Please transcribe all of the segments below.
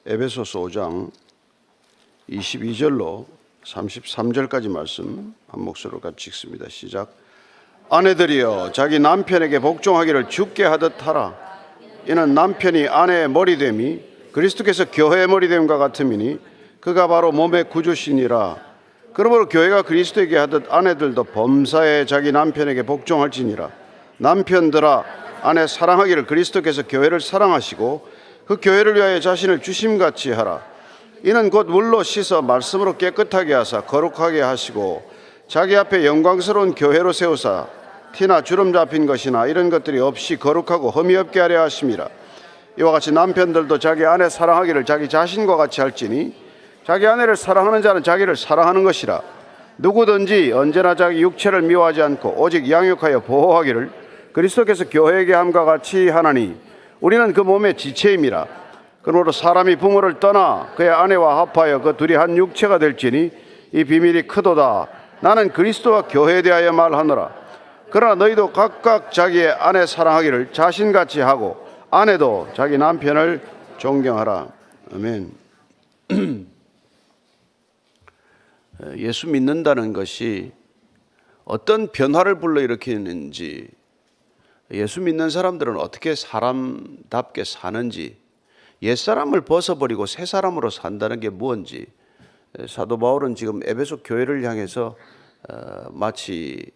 에베소서 5장 22절로 33절까지 말씀 한 목소리로 같이 읽습니다. 시작. 아내들이여 자기 남편에게 복종하기를 주께 하듯 하라. 이는 남편이 아내의 머리됨이 그리스도께서 교회의 머리됨과 같음이니 그가 바로 몸의 구주시니라. 그러므로 교회가 그리스도에게 하듯 아내들도 범사에 자기 남편에게 복종할지니라. 남편들아 아내 사랑하기를 그리스도께서 교회를 사랑하시고 그 교회를 위하여 자신을 주심같이 하라. 이는 곧 물로 씻어 말씀으로 깨끗하게 하사 거룩하게 하시고 자기 앞에 영광스러운 교회로 세우사 티나 주름 잡힌 것이나 이런 것들이 없이 거룩하고 흠이 없게 하려 하심이라. 이와 같이 남편들도 자기 아내 사랑하기를 자기 자신과 같이 할지니 자기 아내를 사랑하는 자는 자기를 사랑하는 것이라. 누구든지 언제나 자기 육체를 미워하지 않고 오직 양육하여 보호하기를 그리스도께서 교회에게 함과 같이 하나니 우리는 그 몸의 지체임이라. 그러므로 사람이 부모를 떠나 그의 아내와 합하여 그 둘이 한 육체가 될지니 이 비밀이 크도다. 나는 그리스도와 교회에 대하여 말하노라. 그러나 너희도 각각 자기의 아내 사랑하기를 자신같이 하고 아내도 자기 남편을 존경하라. 아멘. 예수 믿는다는 것이 어떤 변화를 불러일으키는지, 예수 믿는 사람들은 어떻게 사람답게 사는지, 옛사람을 벗어버리고 새 사람으로 산다는 게 뭔지, 사도 바울은 지금 에베소 교회를 향해서 마치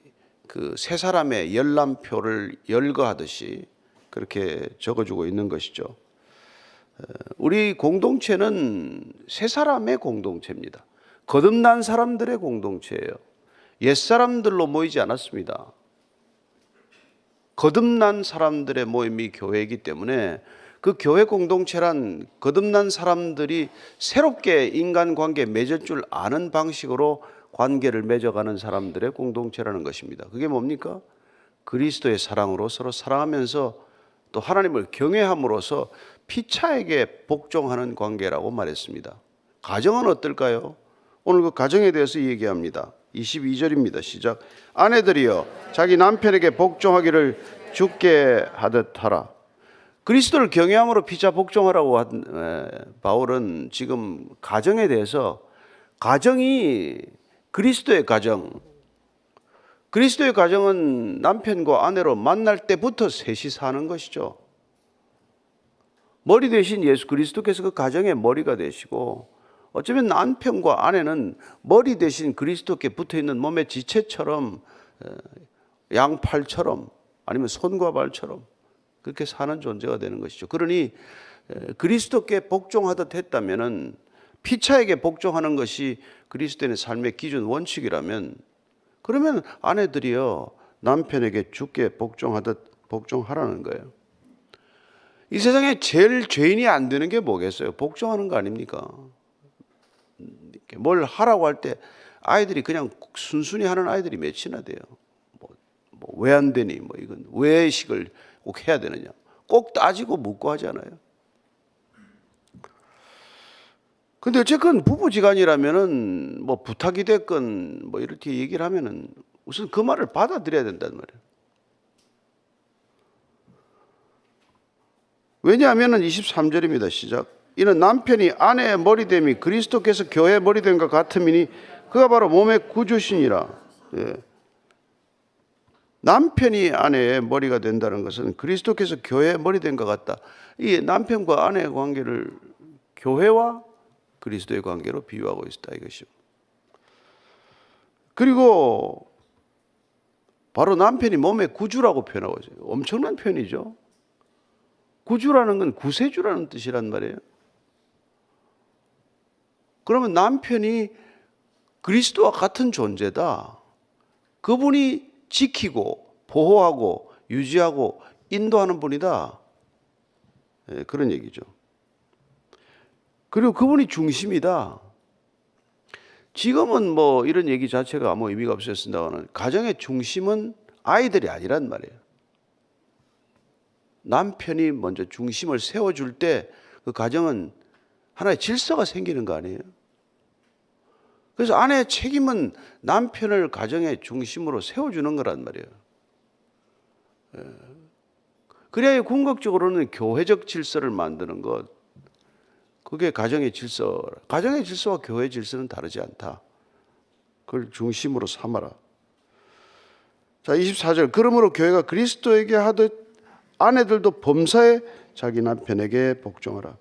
그 새 사람의 열람표를 열거하듯이 그렇게 적어주고 있는 것이죠. 우리 공동체는 새 사람의 공동체입니다. 거듭난 사람들의 공동체예요. 옛사람들로 모이지 않았습니다. 거듭난 사람들의 모임이 교회이기 때문에 그 교회 공동체란 거듭난 사람들이 새롭게 인간관계에 맺을 줄 아는 방식으로 관계를 맺어가는 사람들의 공동체라는 것입니다. 그게 뭡니까? 그리스도의 사랑으로 서로 사랑하면서 또 하나님을 경외함으로써 피차에게 복종하는 관계라고 말했습니다. 가정은 어떨까요? 오늘 그 가정에 대해서 얘기합니다. 22절입니다. 시작. 아내들이여 자기 남편에게 복종하기를 주께 하듯 하라. 그리스도를 경외함으로 피차 복종하라고 한 바울은 지금 가정에 대해서, 가정이 그리스도의 가정, 그리스도의 가정은 남편과 아내로 만날 때부터 셋이 사는 것이죠. 머리 대신 예수 그리스도께서 그 가정의 머리가 되시고, 어쩌면 남편과 아내는 머리 대신 그리스도께 붙어있는 몸의 지체처럼, 양팔처럼 아니면 손과 발처럼 그렇게 사는 존재가 되는 것이죠. 그러니 그리스도께 복종하듯 했다면은, 피차에게 복종하는 것이 그리스도인의 삶의 기준 원칙이라면, 그러면 아내들이여 남편에게 주께 복종하듯 복종하라는 거예요. 이 세상에 제일 죄인이 안 되는 게 뭐겠어요? 복종하는 거 아닙니까? 뭘 하라고 할 때 아이들이 그냥 순순히 하는 아이들이 몇이나 돼요. 왜 안 되니? 이건 왜식을 꼭 해야 되느냐? 꼭 따지고 묻고 하잖아요. 근데 어쨌건 부부지간이라면은 부탁이 됐건 이렇게 얘기를 하면은 우선 그 말을 받아들여야 된단 말이에요. 왜냐하면은 23절입니다. 시작. 이는 남편이 아내의 머리됨이 그리스도께서 교회의 머리됨과 같음이니 그가 바로 몸의 구주시니라. 예. 남편이 아내의 머리가 된다는 것은 그리스도께서 교회의 머리됨과 같다. 이 남편과 아내의 관계를 교회와 그리스도의 관계로 비유하고 있다 이것이죠. 그리고 바로 남편이 몸의 구주라고 표현하고 있어요. 엄청난 표현이죠. 구주라는 건 구세주라는 뜻이란 말이에요. 그러면 남편이 그리스도와 같은 존재다. 그분이 지키고 보호하고 유지하고 인도하는 분이다. 그런 얘기죠. 그리고 그분이 중심이다. 지금은 이런 얘기 자체가 아무 의미가 없었습니다만, 가정의 중심은 아이들이 아니란 말이에요. 남편이 먼저 중심을 세워줄 때 그 가정은 하나의 질서가 생기는 거 아니에요? 그래서 아내의 책임은 남편을 가정의 중심으로 세워주는 거란 말이에요. 그래야 궁극적으로는 교회적 질서를 만드는 것, 그게 가정의 질서. 가정의 질서와 교회의 질서는 다르지 않다. 그걸 중심으로 삼아라. 자, 24절. 그러므로 교회가 그리스도에게 하듯 아내들도 범사에 자기 남편에게 복종하라.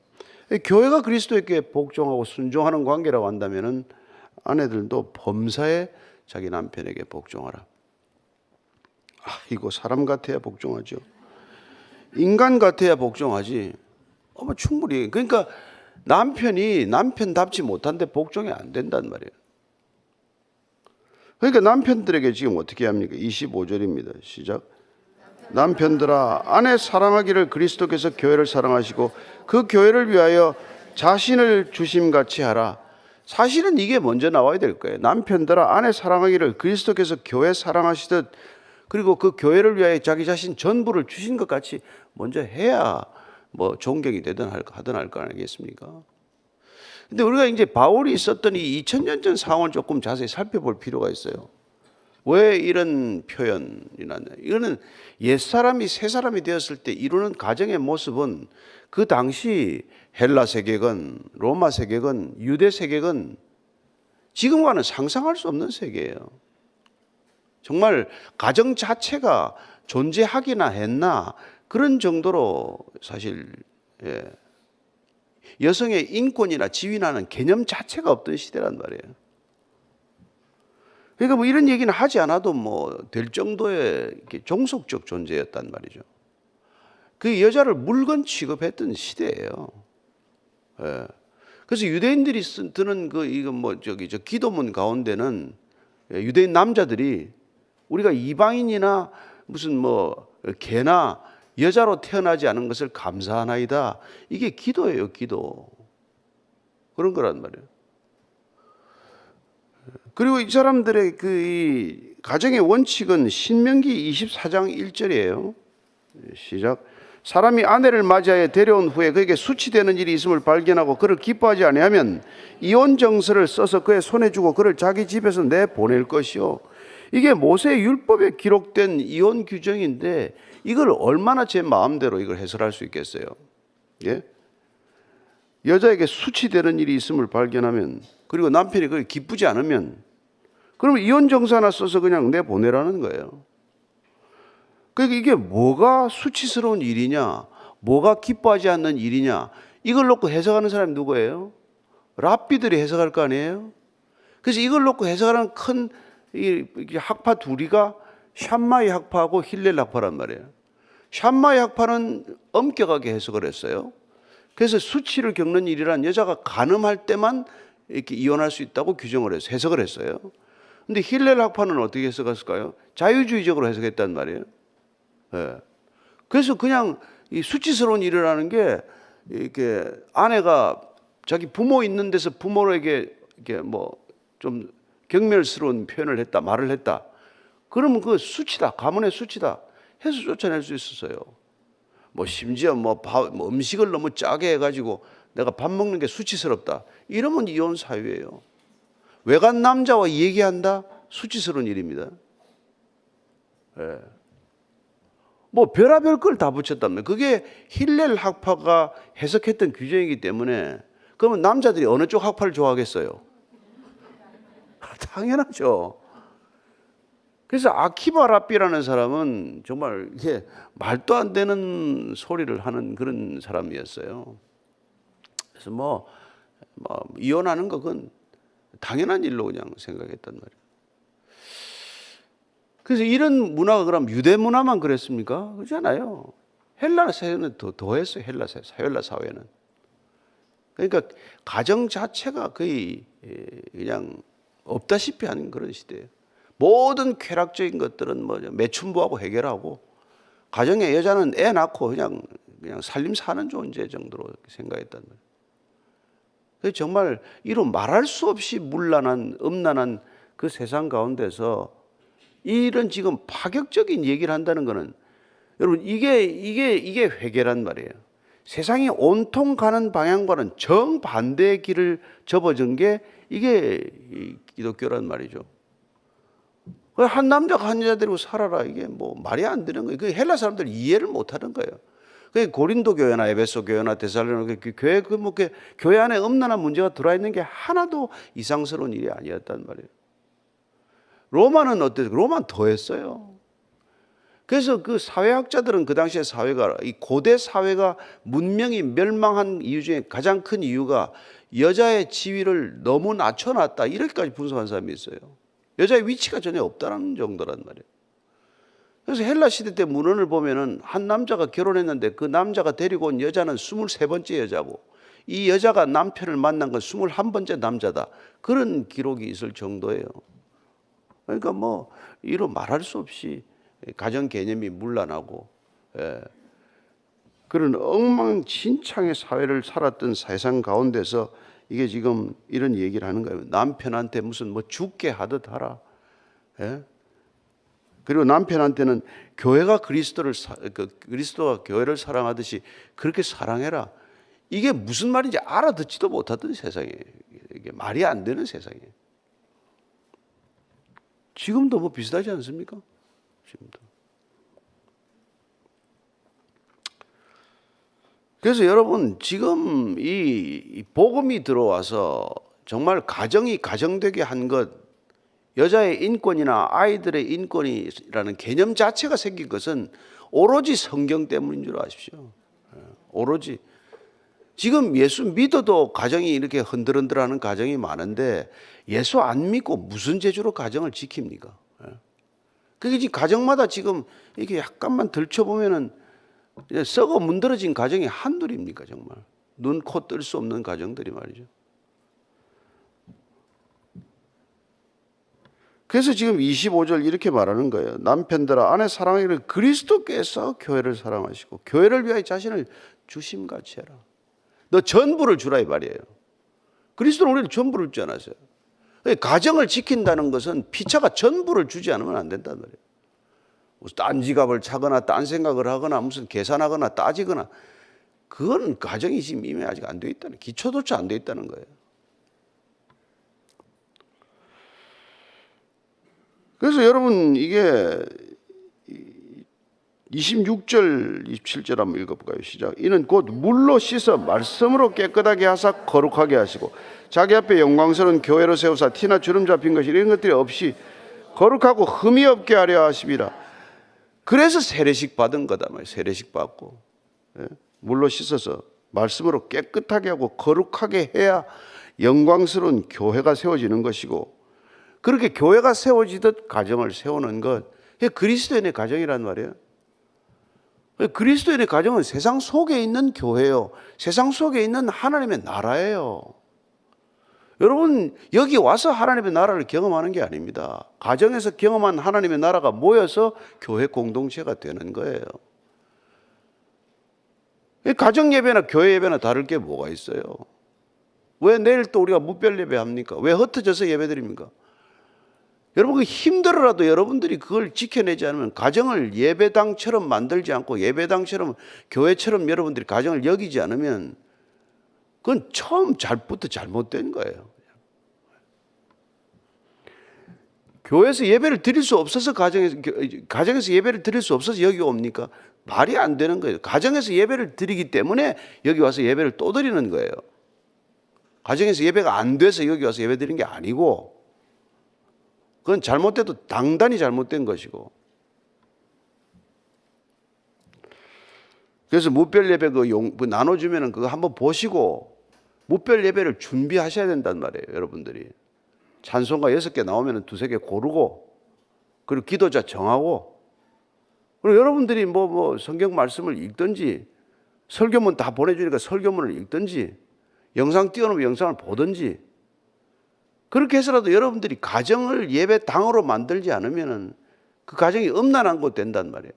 교회가 그리스도에게 복종하고 순종하는 관계라고 한다면은 아내들도 범사에 자기 남편에게 복종하라. 이거 사람 같아야 복종하죠. 인간 같아야 복종하지. 충분히. 그러니까 남편이 남편답지 못한데 복종이 안 된단 말이에요. 그러니까 남편들에게 지금 어떻게 합니까? 25절입니다. 시작. 남편들아, 아내 사랑하기를 그리스도께서 교회를 사랑하시고 그 교회를 위하여 자신을 주심같이 하라. 사실은 이게 먼저 나와야 될 거예요. 남편들아, 아내 사랑하기를 그리스도께서 교회 사랑하시듯 그리고 그 교회를 위하여 자기 자신 전부를 주신 것 같이 먼저 해야 뭐 존경이 되든 하든 할 거 아니겠습니까? 근데 우리가 이제 바울이 있었던 이 2000년 전 상황을 조금 자세히 살펴볼 필요가 있어요. 왜 이런 표현이 났냐? 이거는 옛사람이 새사람이 되었을 때 이루는 가정의 모습은 그 당시 헬라 세계건, 로마 세계건, 유대 세계건 지금과는 상상할 수 없는 세계예요. 정말 가정 자체가 존재하기나 했나 그런 정도로 사실 여성의 인권이나 지위라는 개념 자체가 없던 시대란 말이에요. 그러니까 뭐 이런 얘기는 하지 않아도 뭐 될 정도의 종속적 존재였단 말이죠. 그 여자를 물건 취급했던 시대예요. 그래서 유대인들이 드는 저 기도문 가운데는 유대인 남자들이 우리가 이방인이나 무슨 뭐 개나 여자로 태어나지 않은 것을 감사하나이다. 이게 기도예요, 기도. 그런 거란 말이에요. 그리고 이 사람들의 이 가정의 원칙은 신명기 24장 1절이에요. 시작. 사람이 아내를 맞이하여 데려온 후에 그에게 수치되는 일이 있음을 발견하고 그를 기뻐하지 아니하면 이혼 정서를 써서 그의 손에 주고 그를 자기 집에서 내보낼 것이요. 이게 모세의 율법에 기록된 이혼 규정인데 이걸 얼마나 제 마음대로 이걸 해설할 수 있겠어요? 예? 여자에게 수치되는 일이 있음을 발견하면 그리고 남편이 그게 기쁘지 않으면 그러면 이혼 정서 하나 써서 그냥 내보내라는 거예요. 그러니까 이게 뭐가 수치스러운 일이냐, 뭐가 기뻐하지 않는 일이냐, 이걸 놓고 해석하는 사람이 누구예요? 랍비들이 해석할 거 아니에요? 그래서 이걸 놓고 해석하는 큰 학파 둘이가 샴마이 학파하고 힐렐 학파란 말이에요. 샴마이 학파는 엄격하게 해석을 했어요. 그래서 수치를 겪는 일이란 여자가 간음할 때만 이렇게 이혼할 수 있다고 규정을 해서 해석을 했어요. 근데 힐렐 학파는 어떻게 해석했을까요? 자유주의적으로 해석했단 말이에요. 그래서 그냥 이 수치스러운 일이라는 게 이렇게 아내가 자기 부모 있는 데서 부모에게 이렇게 뭐 좀 경멸스러운 표현을 했다, 말을 했다. 그러면 그 수치다, 가문의 수치다 해서 쫓아낼 수 있었어요. 뭐 심지어 뭐 음식을 너무 짜게 해가지고 내가 밥 먹는 게 수치스럽다. 이러면 이혼 사유예요. 외간 남자와 얘기한다? 수치스러운 일입니다. 뭐 별의별 걸 다 붙였다면 그게 힐렐 학파가 해석했던 규정이기 때문에 그러면 남자들이 어느 쪽 학파를 좋아하겠어요? 당연하죠. 그래서 아키바 랍비라는 사람은 정말 이게 말도 안 되는 소리를 하는 그런 사람이었어요. 그래서 뭐 이혼하는 거 그건 당연한 일로 그냥 생각했단 말이에요. 그래서 이런 문화가 그럼 유대 문화만 그랬습니까? 그렇잖아요. 헬라 사회는 더했어요. 헬라 사회는. 그러니까 가정 자체가 거의 그냥 없다시피 하는 그런 시대예요. 모든 쾌락적인 것들은 뭐 매춘부하고 해결하고 가정의 여자는 애 낳고 그냥 살림 사는 존재 정도로 생각했단 말이에요. 그래서 정말 이런 말할 수 없이 문란한 음란한 그 세상 가운데서 이런 지금 파격적인 얘기를 한다는 것은 여러분 이게 회개란 말이에요. 세상이 온통 가는 방향과는 정반대의 길을 접어준 게 이게 기독교란 말이죠. 한 남자가 한 여자 데리고 살아라 이게 뭐 말이 안 되는 거예요. 그 헬라 사람들 이해를 못 하는 거예요. 그 고린도 교회나 에베소 교회나 데살로니가 교회 교회 안에 엄난한 문제가 들어와 있는 게 하나도 이상스러운 일이 아니었단 말이에요. 로마는 어땠어요? 로마는 더했어요. 그래서 그 사회학자들은 그 당시에 사회가, 이 고대 사회가 문명이 멸망한 이유 중에 가장 큰 이유가 여자의 지위를 너무 낮춰놨다, 이렇게까지 분석한 사람이 있어요. 여자의 위치가 전혀 없다는 정도란 말이에요. 그래서 헬라 시대 때 문헌을 보면은 한 남자가 결혼했는데 그 남자가 데리고 온 여자는 23번째 여자고, 이 여자가 남편을 만난 건 21번째 남자다, 그런 기록이 있을 정도예요. 그러니까 뭐 이로 말할 수 없이 가정 개념이 문란하고, 그런 엉망진창의 사회를 살았던 세상 가운데서 이게 지금 이런 얘기를 하는 거예요. 남편한테 무슨 뭐 죽게 하듯 하라. 그리고 남편한테는 교회가 그리스도가 교회를 사랑하듯이 그렇게 사랑해라. 이게 무슨 말인지 알아듣지도 못하던 세상에, 이게 말이 안 되는 세상에. 지금도 뭐 비슷하지 않습니까? 지금도. 그래서 여러분, 지금 이 복음이 들어와서 정말 가정이 가정되게 한 것, 여자의 인권이나 아이들의 인권이라는 개념 자체가 생긴 것은 오로지 성경 때문인 줄 아십시오. 오로지. 지금 예수 믿어도 가정이 이렇게 흔들흔들하는 가정이 많은데, 예수 안 믿고 무슨 재주로 가정을 지킵니까? 그게 지금 가정마다 지금 이렇게 약간만 들춰보면은 썩어 문드러진 가정이 한둘입니까? 정말 눈, 코 뜰 수 없는 가정들이 말이죠. 그래서 지금 25절 이렇게 말하는 거예요. 남편들아 아내 사랑하기를 그리스도께서 교회를 사랑하시고 교회를 위하여 자신을 주심같이 해라. 너 전부를 주라 이 말이에요. 그리스도는 우리를 전부를 주지 않았어요. 가정을 지킨다는 것은 피차가 전부를 주지 않으면 안 된단 말이에요. 무슨 딴 지갑을 차거나 딴 생각을 하거나 무슨 계산하거나 따지거나, 그건 가정이 지금 이미 아직 안 돼 있다는, 기초조차 안 돼 있다는 거예요. 그래서 여러분, 이게 26절, 27절 한번 읽어볼까요? 시작. 이는 곧 물로 씻어 말씀으로 깨끗하게 하사 거룩하게 하시고 자기 앞에 영광스러운 교회로 세우사 티나 주름 잡힌 것이 이런 것들이 없이 거룩하고 흠이 없게 하려 하심이라. 그래서 세례식 받은 거다 말이에요. 세례식 받고, 물로 씻어서 말씀으로 깨끗하게 하고 거룩하게 해야 영광스러운 교회가 세워지는 것이고, 그렇게 교회가 세워지듯 가정을 세우는 것, 그게 그리스도인의 가정이란 말이에요. 그리스도인의 가정은 세상 속에 있는 교회요, 세상 속에 있는 하나님의 나라예요. 여러분, 여기 와서 하나님의 나라를 경험하는 게 아닙니다. 가정에서 경험한 하나님의 나라가 모여서 교회 공동체가 되는 거예요. 가정 예배나 교회 예배나 다를 게 뭐가 있어요? 왜 내일 또 우리가 무별 예배 합니까? 왜 흩어져서 예배 드립니까? 여러분, 힘들어라도 여러분들이 그걸 지켜내지 않으면, 가정을 예배당처럼 만들지 않고 예배당처럼 교회처럼 여러분들이 가정을 여기지 않으면, 그건 처음부터 잘못된 거예요. 교회에서 예배를 드릴 수 없어서 가정에서 예배를 드릴 수 없어서 여기 옵니까? 말이 안 되는 거예요. 가정에서 예배를 드리기 때문에 여기 와서 예배를 또 드리는 거예요. 가정에서 예배가 안 돼서 여기 와서 예배 드리는 게 아니고, 그건 잘못돼도 당단히 잘못된 것이고. 그래서 무별 예배 나눠주면은 그거 한번 보시고 무별 예배를 준비하셔야 된단 말이에요, 여러분들이. 찬송가 6개 나오면은 2-3개 고르고, 그리고 기도자 정하고, 그리고 여러분들이 뭐 성경 말씀을 읽든지, 설교문 다 보내주니까 설교문을 읽든지, 영상 띄워놓으면 영상을 보든지, 그렇게 해서라도 여러분들이 가정을 예배당으로 만들지 않으면은 그 가정이 음란한 곳 된단 말이에요.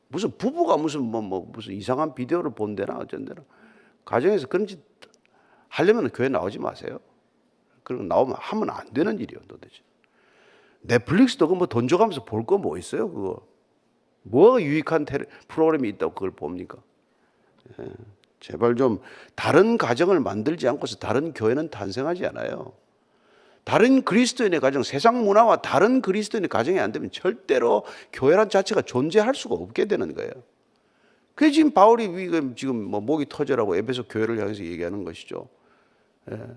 무슨 부부가 무슨 무슨 이상한 비디오를 본대나 어쩐대나. 가정에서 그런 짓 하려면 교회 나오지 마세요. 그런 거 나오면 하면 안 되는 일이에요, 도대체. 넷플릭스도 그 뭐 돈 줘가면서 볼 거 뭐 있어요, 그거. 뭐가 유익한 프로그램이 있다고 그걸 봅니까? 제발 좀 다른 가정을 만들지 않고서 다른 교회는 탄생하지 않아요. 다른 그리스도인의 가정, 세상 문화와 다른 그리스도인의 가정이 안 되면 절대로 교회란 자체가 존재할 수가 없게 되는 거예요. 그게 지금 바울이 지금 뭐 목이 터져라고 에베소 교회를 향해서 얘기하는 것이죠.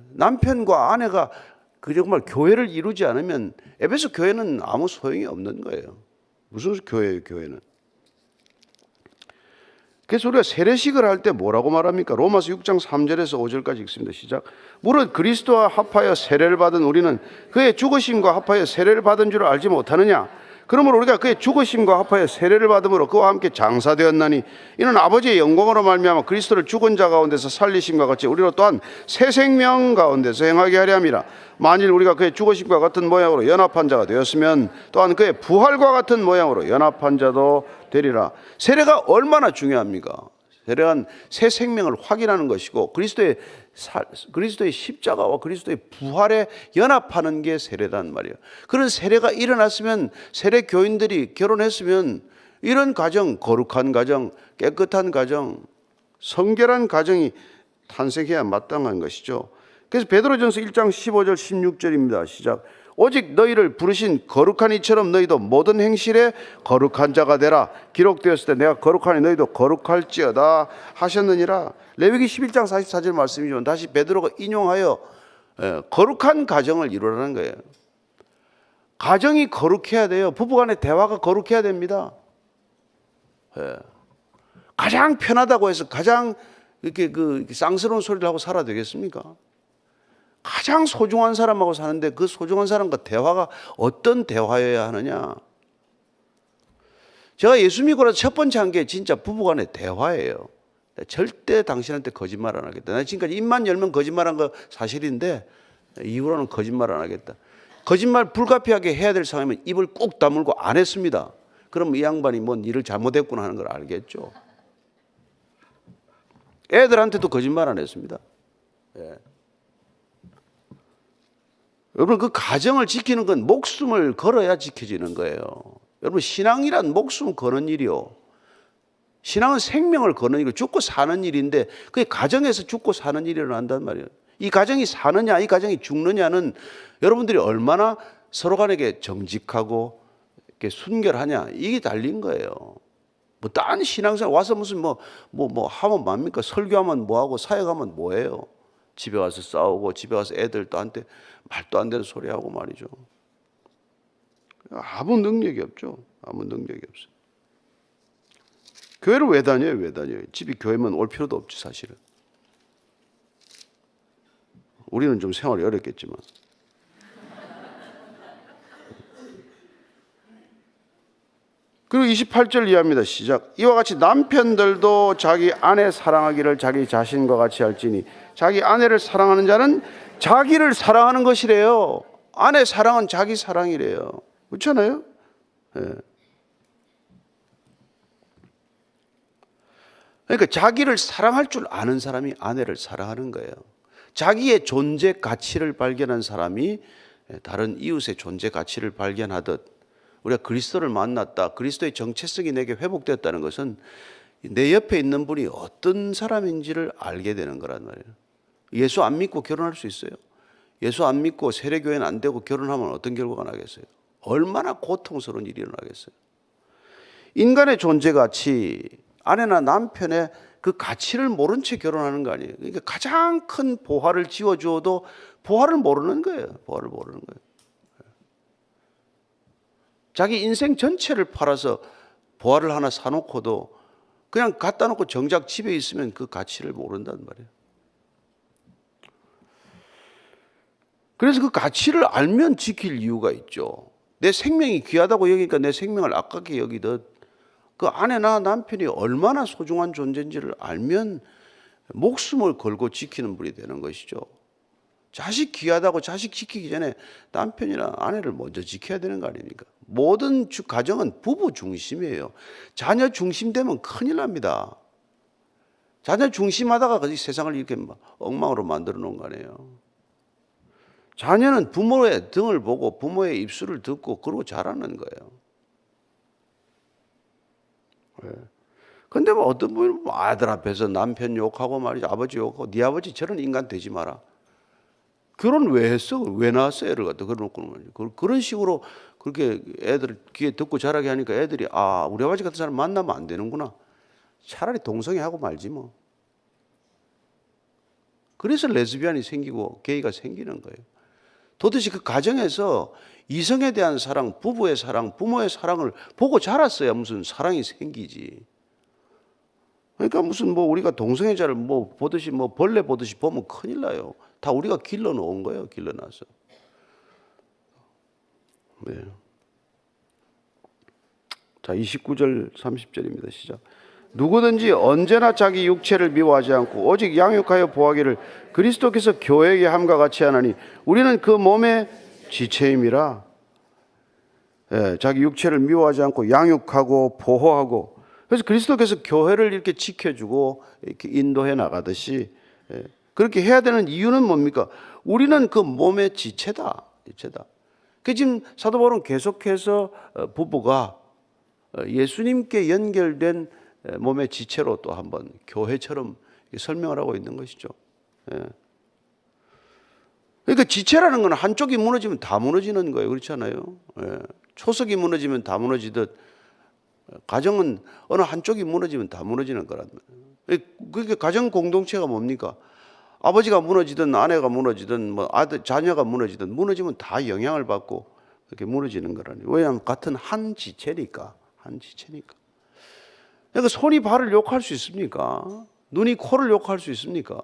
남편과 아내가 그 정말 교회를 이루지 않으면 에베소 교회는 아무 소용이 없는 거예요. 무슨 교회예요, 교회는? 그래서 우리가 세례식을 할 때 뭐라고 말합니까? 로마서 6장 3절에서 5절까지 읽습니다. 시작. 무릇 그리스도와 합하여 세례를 받은 우리는 그의 죽으심과 합하여 세례를 받은 줄 알지 못하느냐? 그러므로 우리가 그의 죽으심과 합하여 세례를 받음으로 그와 함께 장사되었나니 이는 아버지의 영광으로 말미암아 그리스도를 죽은 자 가운데서 살리심과 같이 우리로 또한 새 생명 가운데서 행하게 하려 함이라. 만일 우리가 그의 죽으심과 같은 모양으로 연합한 자가 되었으면 또한 그의 부활과 같은 모양으로 연합한 자도 되리라. 세례가 얼마나 중요합니까? 세례는 새 생명을 확인하는 것이고 그리스도의 십자가와 그리스도의 부활에 연합하는 게 세례단 말이에요. 그런 세례가 일어났으면, 세례 교인들이 결혼했으면 이런 가정, 거룩한 가정, 깨끗한 가정, 성결한 가정이 탄생해야 마땅한 것이죠. 그래서 베드로전서 1장 15절 16절입니다. 시작. 오직 너희를 부르신 거룩한 이처럼 너희도 모든 행실에 거룩한 자가 되라. 기록되었을 때 내가 거룩하니 너희도 거룩할지어다 하셨느니라. 레위기 11장 44절 말씀이죠. 다시 베드로가 인용하여 거룩한 가정을 이루라는 거예요. 가정이 거룩해야 돼요. 부부간의 대화가 거룩해야 됩니다. 가장 편하다고 해서 가장 이렇게 쌍스러운 소리를 하고 살아야 되겠습니까? 가장 소중한 사람하고 사는데 그 소중한 사람과 대화가 어떤 대화여야 하느냐? 제가 예수 믿고 나서 첫 번째 한 게 진짜 부부간의 대화예요. 절대 당신한테 거짓말 안 하겠다. 나 지금까지 입만 열면 거짓말한 거 사실인데 이후로는 거짓말 안 하겠다. 거짓말 불가피하게 해야 될 상황이면 입을 꾹 다물고 안 했습니다. 그럼 이 양반이 뭔 일을 잘못했구나 하는 걸 알겠죠. 애들한테도 거짓말 안 했습니다. 여러분, 그 가정을 지키는 건 목숨을 걸어야 지켜지는 거예요. 여러분, 신앙이란 목숨 거는 일이요. 신앙은 생명을 거는 일이고 죽고 사는 일인데 그게 가정에서 죽고 사는 일이 일어난단 말이에요. 이 가정이 사느냐, 이 가정이 죽느냐는 여러분들이 얼마나 서로 간에게 정직하고 이렇게 순결하냐, 이게 달린 거예요. 뭐 딴 신앙생활 와서 무슨 뭐 하면 뭡니까? 설교하면 뭐하고 사역하면 뭐해요? 집에 와서 싸우고 집에 와서 애들한테 말도 안 되는 소리하고 말이죠. 아무 능력이 없죠. 아무 능력이 없어요. 교회를 왜 다녀요? 왜 다녀요? 집이 교회면 올 필요도 없지 사실은. 우리는 좀 생활이 어렵겠지만. 그리고 28절 이하입니다. 시작. 이와 같이 남편들도 자기 아내 사랑하기를 자기 자신과 같이 할지니 자기 아내를 사랑하는 자는 자기를 사랑하는 것이래요. 아내 사랑은 자기 사랑이래요. 그렇잖아요? 네. 그러니까 자기를 사랑할 줄 아는 사람이 아내를 사랑하는 거예요. 자기의 존재 가치를 발견한 사람이 다른 이웃의 존재 가치를 발견하듯 우리가 그리스도를 만났다, 그리스도의 정체성이 내게 회복되었다는 것은 내 옆에 있는 분이 어떤 사람인지를 알게 되는 거란 말이에요. 예수 안 믿고 결혼할 수 있어요? 예수 안 믿고 세례교회는 안 되고 결혼하면 어떤 결과가 나겠어요? 얼마나 고통스러운 일이 일어나겠어요? 인간의 존재 가치, 아내나 남편의 그 가치를 모른 채 결혼하는 거 아니에요. 그러니까 가장 큰 보화를 지어주어도 보화를 모르는 거예요. 보화를 모르는 거예요. 자기 인생 전체를 팔아서 보화를 하나 사놓고도 그냥 갖다 놓고 정작 집에 있으면 그 가치를 모른단 말이에요. 그래서 그 가치를 알면 지킬 이유가 있죠. 내 생명이 귀하다고 여기니까 내 생명을 아깝게 여기듯 그 아내나 남편이 얼마나 소중한 존재인지를 알면 목숨을 걸고 지키는 분이 되는 것이죠. 자식 귀하다고 자식 지키기 전에 남편이나 아내를 먼저 지켜야 되는 거 아닙니까? 모든 가정은 부부 중심이에요. 자녀 중심되면 큰일 납니다. 자녀 중심하다가 세상을 이렇게 엉망으로 만들어 놓은 거 아니에요. 자녀는 부모의 등을 보고 부모의 입술을 듣고 그러고 자라는 거예요. 근데 뭐 어떤 분은 아들 앞에서 남편 욕하고 말이죠. 아버지 욕하고 네 아버지 저런 인간 되지 마라. 결혼 왜 했어? 왜 낳았어? 애를 갖다 그러놓고 말이죠. 그런 식으로 그렇게 애들 귀에 듣고 자라게 하니까 애들이 아 우리 아버지 같은 사람 만나면 안 되는구나. 차라리 동성애하고 말지 뭐. 그래서 레즈비안이 생기고 게이가 생기는 거예요. 도대체 그 가정에서 이성에 대한 사랑, 부부의 사랑, 부모의 사랑을 보고 자랐어야 무슨 사랑이 생기지. 그러니까 무슨 뭐 우리가 동성애자를 뭐 보듯이 뭐 벌레 보듯이 보면 큰일 나요. 다 우리가 길러 놓은 거예요. 길러놔서. 네. 자, 29절 30절입니다. 시작. 누구든지 언제나 자기 육체를 미워하지 않고 오직 양육하여 보호하기를 그리스도께서 교회에게 함과 같이 하나니 우리는 그 몸의 지체임이라. 예, 자기 육체를 미워하지 않고 양육하고 보호하고, 그래서 그리스도께서 교회를 이렇게 지켜주고 이렇게 인도해 나가듯이, 예, 그렇게 해야 되는 이유는 뭡니까? 우리는 그 몸의 지체다. 지체다. 그 지금 사도 바울은 계속해서 부부가 예수님께 연결된 몸의 지체로 또 한번 교회처럼 설명을 하고 있는 것이죠. 예. 그러니까 지체라는 건 한쪽이 무너지면 다 무너지는 거예요. 그렇잖아요. 예. 초석이 무너지면 다 무너지듯 가정은 어느 한쪽이 무너지면 다 무너지는 거란 말이에요. 그러니까 가정 공동체가 뭡니까? 아버지가 무너지든 아내가 무너지든 뭐 아들 자녀가 무너지든 무너지면 다 영향을 받고 그렇게 무너지는 거라니. 왜냐하면 같은 한 지체니까. 한 지체니까. 그러니까 손이 발을 욕할 수 있습니까? 눈이 코를 욕할 수 있습니까?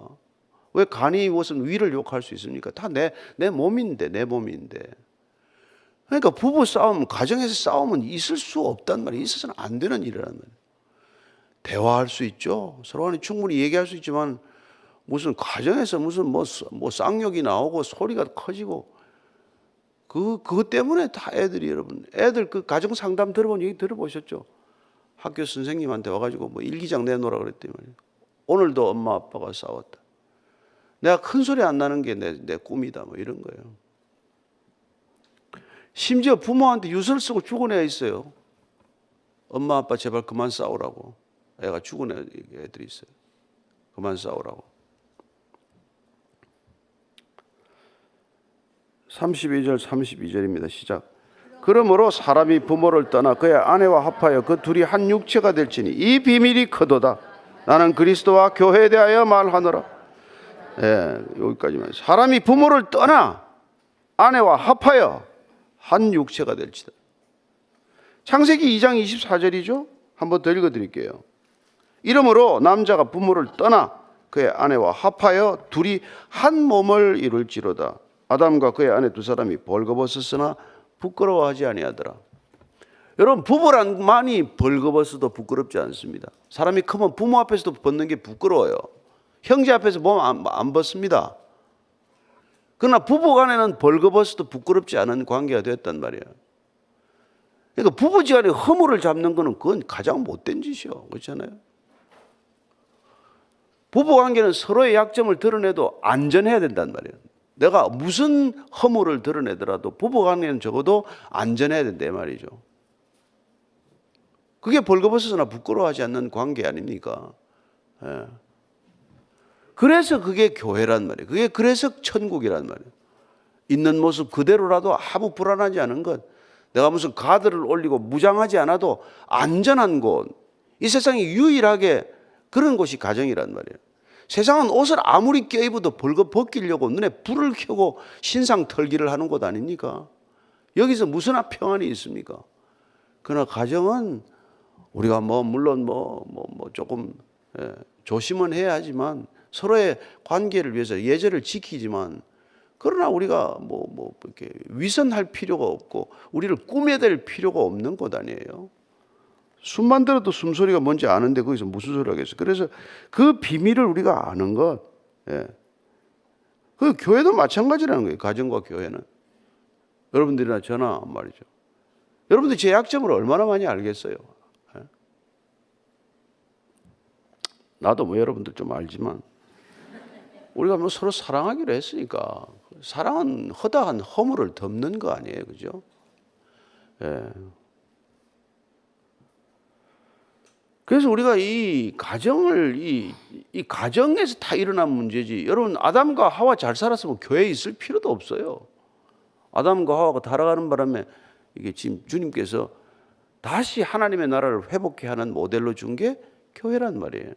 왜 간이 무슨 위를 욕할 수 있습니까? 다 내 몸인데, 내 몸인데. 그러니까 부부 싸움, 가정에서 싸움은 있을 수 없단 말이에요. 있어서는 안 되는 일이란 말이에요. 대화할 수 있죠. 서로 간에 충분히 얘기할 수 있지만 무슨 가정에서 무슨 뭐 쌍욕이 나오고 소리가 커지고 그것 때문에 다 애들이, 여러분, 애들 그 가정 상담 들어본 얘기 들어보셨죠? 학교 선생님한테 와가지고 뭐 일기장 내놓으라 그랬더니 오늘도 엄마 아빠가 싸웠다. 내가 큰 소리 안 나는 게 내 꿈이다. 뭐 이런 거예요. 심지어 부모한테 유서를 쓰고 죽은 애가 있어요. 엄마 아빠 제발 그만 싸우라고. 애가 죽은 애들이 있어요. 그만 싸우라고. 32절 32절입니다. 시작. 그러므로 사람이 부모를 떠나 그의 아내와 합하여 그 둘이 한 육체가 될지니 이 비밀이 크도다. 나는 그리스도와 교회에 대하여 말하노라. 예, 여기까지만. 사람이 부모를 떠나 아내와 합하여 한 육체가 될지다. 창세기 2장 24절이죠. 한번 더 읽어드릴게요. 이러므로 남자가 부모를 떠나 그의 아내와 합하여 둘이 한 몸을 이룰지로다. 아담과 그의 아내 두 사람이 벌거벗었으나 부끄러워하지 아니하더라. 여러분, 부부란만이 벌거벗어도 부끄럽지 않습니다. 사람이 크면 부모 앞에서도 벗는 게 부끄러워요. 형제 앞에서 보면 안 벗습니다. 그러나 부부간에는 벌거벗어도 부끄럽지 않은 관계가 됐단 말이에요. 그러니까 부부지간에 허물을 잡는 거는 그건 가장 못된 짓이요. 그렇잖아요. 부부관계는 서로의 약점을 드러내도 안전해야 된단 말이에요. 내가 무슨 허물을 드러내더라도 부부관계는 적어도 안전해야 된다 말이죠. 그게 벌거벗어서나 부끄러워하지 않는 관계 아닙니까? 예. 그래서 그게 교회란 말이에요. 그게 그래서 천국이란 말이에요. 있는 모습 그대로라도 아무 불안하지 않은 것, 내가 무슨 가드를 올리고 무장하지 않아도 안전한 곳, 이 세상에 유일하게 그런 곳이 가정이란 말이에요. 세상은 옷을 아무리 껴입어도 벗기려고 눈에 불을 켜고 신상 털기를 하는 곳 아닙니까? 여기서 무슨 평안이 있습니까? 그러나 가정은 우리가 물론 조금 조심은 해야 하지만 서로의 관계를 위해서 예절을 지키지만, 그러나 우리가 이렇게 위선할 필요가 없고 우리를 꾸며댈 필요가 없는 곳 아니에요. 숨만 들어도 숨소리가 뭔지 아는데 거기서 무슨 소리를 하겠어요. 그래서 그 비밀을 우리가 아는 것. 예. 그 교회도 마찬가지라는 거예요. 가정과 교회는. 여러분들이나 저나 말이죠. 여러분들 제 약점을 얼마나 많이 알겠어요. 예? 나도 여러분들 좀 알지만 우리가 서로 사랑하기로 했으니까 사랑은 허다한 허물을 덮는 거 아니에요. 그죠? 예. 그래서 우리가 이 가정을 이 가정에서 다 일어난 문제지. 여러분, 아담과 하와 잘 살았으면 교회에 있을 필요도 없어요. 아담과 하와가 타락하는 바람에 이게 지금 주님께서 다시 하나님의 나라를 회복해 하는 모델로 준 게 교회란 말이에요.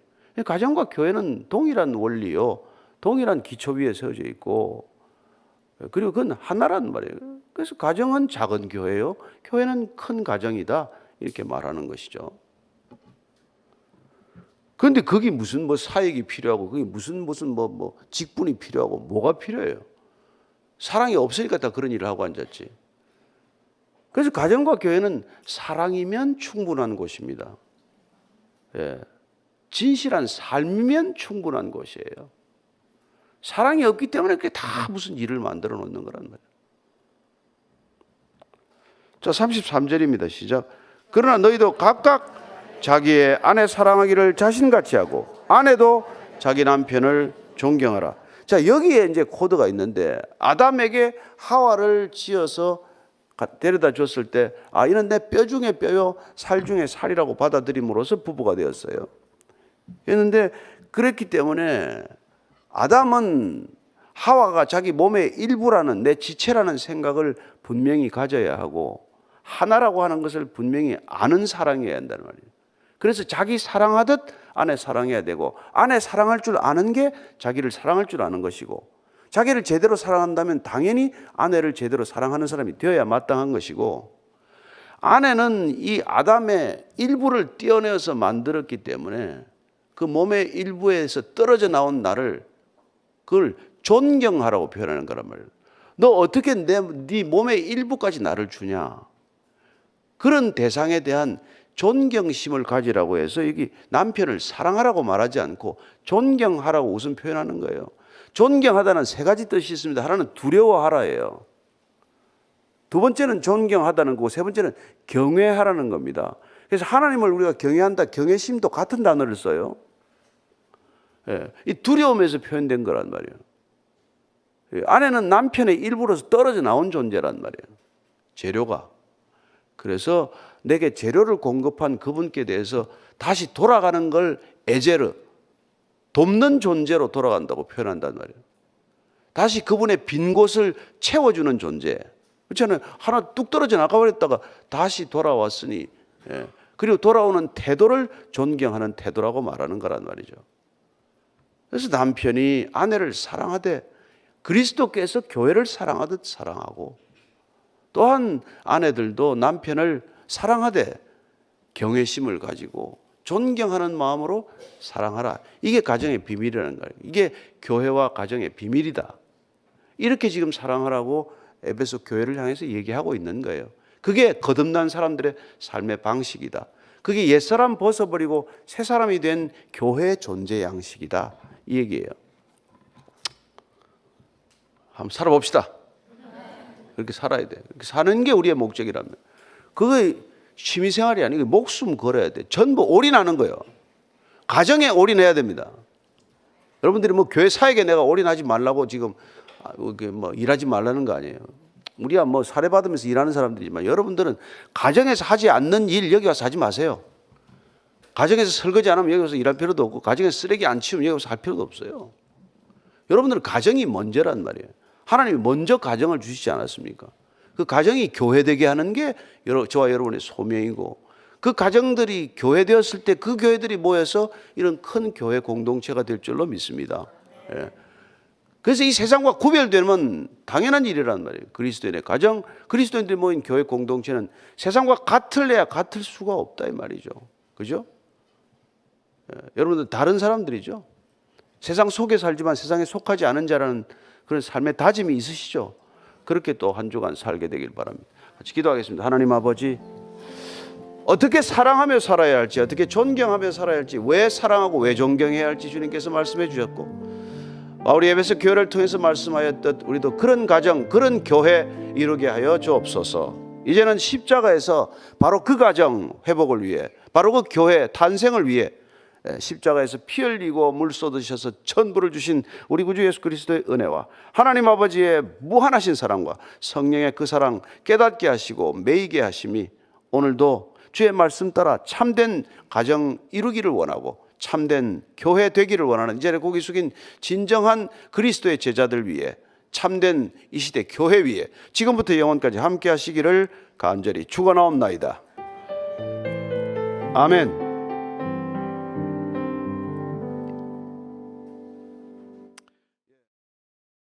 가정과 교회는 동일한 원리요, 동일한 기초 위에 세워져 있고, 그리고 그건 하나란 말이에요. 그래서 가정은 작은 교회요, 교회는 큰 가정이다, 이렇게 말하는 것이죠. 그런데 그게 무슨 사역이 필요하고, 그게 무슨 직분이 필요하고, 뭐가 필요해요? 사랑이 없으니까 다 그런 일을 하고 앉았지. 그래서 가정과 교회는 사랑이면 충분한 곳입니다. 예. 진실한 삶이면 충분한 곳이에요. 사랑이 없기 때문에 그게 다 무슨 일을 만들어 놓는 거란 말이에요. 자, 33절입니다. 시작. 그러나 너희도 각각 자기의 아내 사랑하기를 자신같이 하고 아내도 자기 남편을 존경하라. 자, 여기에 이제 코드가 있는데, 아담에게 하와를 지어서 데려다 줬을 때, 이는 내 뼈 중에 뼈요 살 중에 살이라고 받아들임으로써 부부가 되었어요. 그런데 그랬기 때문에 아담은 하와가 자기 몸의 일부라는, 내 지체라는 생각을 분명히 가져야 하고, 하나라고 하는 것을 분명히 아는 사랑이어야 한다는 말이에요. 그래서 자기 사랑하듯 아내 사랑해야 되고, 아내 사랑할 줄 아는 게 자기를 사랑할 줄 아는 것이고, 자기를 제대로 사랑한다면 당연히 아내를 제대로 사랑하는 사람이 되어야 마땅한 것이고, 아내는 이 아담의 일부를 떼어내어서 만들었기 때문에 그 몸의 일부에서 떨어져 나온 나를, 그걸 존경하라고 표현하는 거란 말이에요. 너 어떻게 네 몸의 일부까지 나를 주냐? 그런 대상에 대한 존경심을 가지라고 해서 여기 남편을 사랑하라고 말하지 않고 존경하라고 우선 표현하는 거예요. 존경하다는 세 가지 뜻이 있습니다. 하나는 두려워하라예요. 두 번째는 존경하다는 거고, 세 번째는 경외하라는 겁니다. 그래서 하나님을 우리가 경외한다, 경외심도 같은 단어를 써요. 예, 이 두려움에서 표현된 거란 말이에요. 예, 아내는 남편의 일부로서 떨어져 나온 존재란 말이에요. 재료가. 그래서 내게 재료를 공급한 그분께 대해서 다시 돌아가는 걸 에제르, 돕는 존재로 돌아간다고 표현한단 말이에요. 다시 그분의 빈 곳을 채워주는 존재. 그렇잖아요. 하나 뚝 떨어져 나가버렸다가 다시 돌아왔으니, 예. 그리고 돌아오는 태도를 존경하는 태도라고 말하는 거란 말이죠. 그래서 남편이 아내를 사랑하되 그리스도께서 교회를 사랑하듯 사랑하고, 또한 아내들도 남편을 사랑하되 경외심을 가지고 존경하는 마음으로 사랑하라. 이게 가정의 비밀이라는 거예요. 이게 교회와 가정의 비밀이다. 이렇게 지금 사랑하라고 에베소 교회를 향해서 얘기하고 있는 거예요. 그게 거듭난 사람들의 삶의 방식이다. 그게 옛사람 벗어버리고 새 사람이 된 교회의 존재 양식이다, 이 얘기예요. 한번 살아봅시다. 그렇게 살아야 돼. 그렇게 사는 게 우리의 목적이라면. 그거 취미생활이 아니고 목숨 걸어야 돼. 전부 올인하는 거예요. 가정에 올인해야 됩니다. 여러분들이 교회 사역에 내가 올인하지 말라고 지금 일하지 말라는 거 아니에요. 우리야 사례 받으면서 일하는 사람들이지만, 여러분들은 가정에서 하지 않는 일 여기 와서 하지 마세요. 가정에서 설거지 안 하면 여기 와서 일할 필요도 없고, 가정에서 쓰레기 안 치우면 여기 와서 할 필요도 없어요. 여러분들은 가정이 먼저란 말이에요. 하나님이 먼저 가정을 주시지 않았습니까? 그 가정이 교회되게 하는 게 저와 여러분의 소명이고, 그 가정들이 교회되었을 때 그 교회들이 모여서 이런 큰 교회 공동체가 될 줄로 믿습니다. 예. 그래서 이 세상과 구별되면 당연한 일이란 말이에요. 그리스도인의 가정, 그리스도인들이 모인 교회 공동체는 세상과 같을래야 같을 수가 없다, 이 말이죠. 그죠? 예. 여러분들 다른 사람들이죠. 세상 속에 살지만 세상에 속하지 않은 자라는 그런 삶의 다짐이 있으시죠? 그렇게 또 한 주간 살게 되길 바랍니다. 같이 기도하겠습니다. 하나님 아버지, 어떻게 사랑하며 살아야 할지, 어떻게 존경하며 살아야 할지, 왜 사랑하고 왜 존경해야 할지 주님께서 말씀해 주셨고, 우리 에베소 교회를 통해서 말씀하였듯 우리도 그런 가정, 그런 교회 이루게 하여 주옵소서. 이제는 십자가에서 바로 그 가정 회복을 위해, 바로 그 교회 탄생을 위해 십자가에서 피 흘리고 물 쏟으셔서 천부를 주신 우리 구주 예수 그리스도의 은혜와 하나님 아버지의 무한하신 사랑과 성령의 그 사랑 깨닫게 하시고 매이게 하심이 오늘도 주의 말씀 따라 참된 가정 이루기를 원하고 참된 교회 되기를 원하는 이제 고개 숙인 진정한 그리스도의 제자들 위해, 참된 이 시대 교회 위에 지금부터 영원까지 함께 하시기를 간절히 축원하옵나이다. 아멘.